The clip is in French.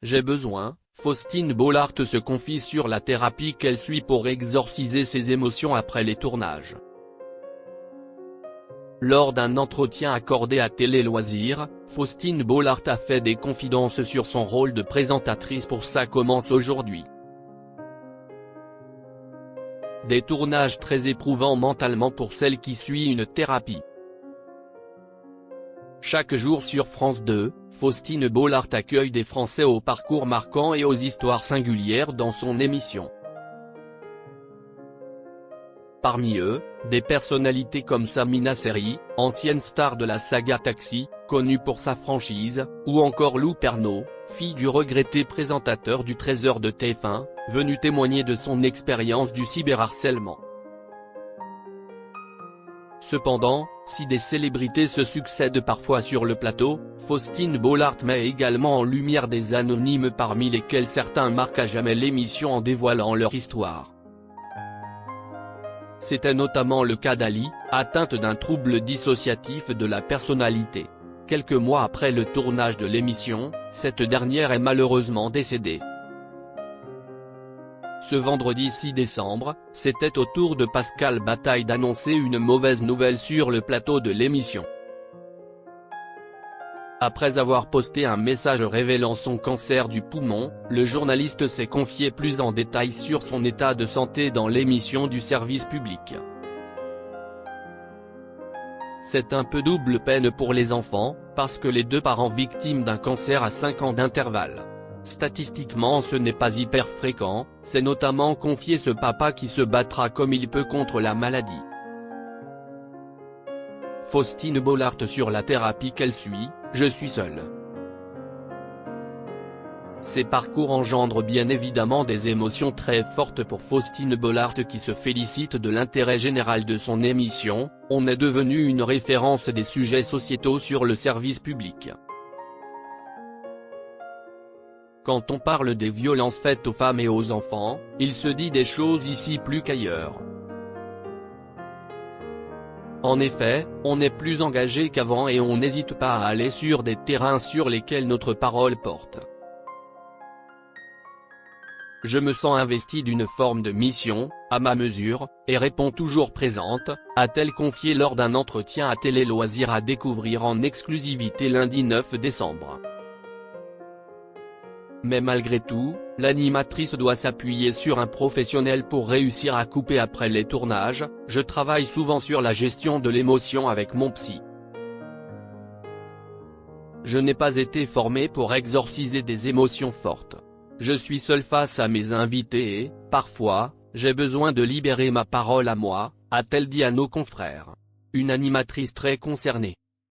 j'ai besoin. Faustine Bollaert se confie sur la thérapie qu'elle suit pour exorciser ses émotions après les tournages. Lors d'un entretien accordé à Télé Loisirs, Faustine Bollaert a fait des confidences sur son rôle de présentatrice pour Ça commence aujourd'hui. Des tournages très éprouvants mentalement pour celle qui suit une thérapie. Chaque jour sur France 2, Faustine Bollaert accueille des Français au parcours marquant et aux histoires singulières dans son émission. Parmi eux, des personnalités comme Samina Seri, ancienne star de la saga Taxi, connue pour sa franchise, ou encore Lou Pernaut, fille du regretté présentateur du Trésor de TF1, venu témoigner de son expérience du cyberharcèlement. Cependant, si des célébrités se succèdent parfois sur le plateau, Faustine Bollaert met également en lumière des anonymes parmi lesquels certains marquent à jamais l'émission en dévoilant leur histoire. C'était notamment le cas d'Ali, atteinte d'un trouble dissociatif de la personnalité. Quelques mois après le tournage de l'émission, cette dernière est malheureusement décédée. Ce vendredi 6 décembre, c'était au tour de Pascal Bataille d'annoncer une mauvaise nouvelle sur le plateau de l'émission. Après avoir posté un message révélant son cancer du poumon, le journaliste s'est confié plus en détail sur son état de santé dans l'émission du service public. C'est un peu double peine pour les enfants, parce que les deux parents victimes d'un cancer à 5 ans d'intervalle. Statistiquement ce n'est pas hyper fréquent, c'est notamment confié ce papa qui se battra comme il peut contre la maladie. Faustine Bollaert sur la thérapie qu'elle suit, je suis seule. Ces parcours engendrent bien évidemment des émotions très fortes pour Faustine Bollaert qui se félicite de l'intérêt général de son émission. On est devenu une référence des sujets sociétaux sur le service public. Quand on parle des violences faites aux femmes et aux enfants, il se dit des choses ici plus qu'ailleurs. En effet, on est plus engagé qu'avant et on n'hésite pas à aller sur des terrains sur lesquels notre parole porte. Je me sens investi d'une forme de mission, à ma mesure, et réponds toujours présente, a-t-elle confié lors d'un entretien à Télé Loisirs à découvrir en exclusivité lundi 9 décembre. Mais malgré tout, l'animatrice doit s'appuyer sur un professionnel pour réussir à couper après les tournages. Je travaille souvent sur la gestion de l'émotion avec mon psy. Je n'ai pas été formée pour exorciser des émotions fortes. Je suis seule face à mes invités et, parfois, j'ai besoin de libérer ma parole à moi, a-t-elle dit à nos confrères. Une animatrice très concernée.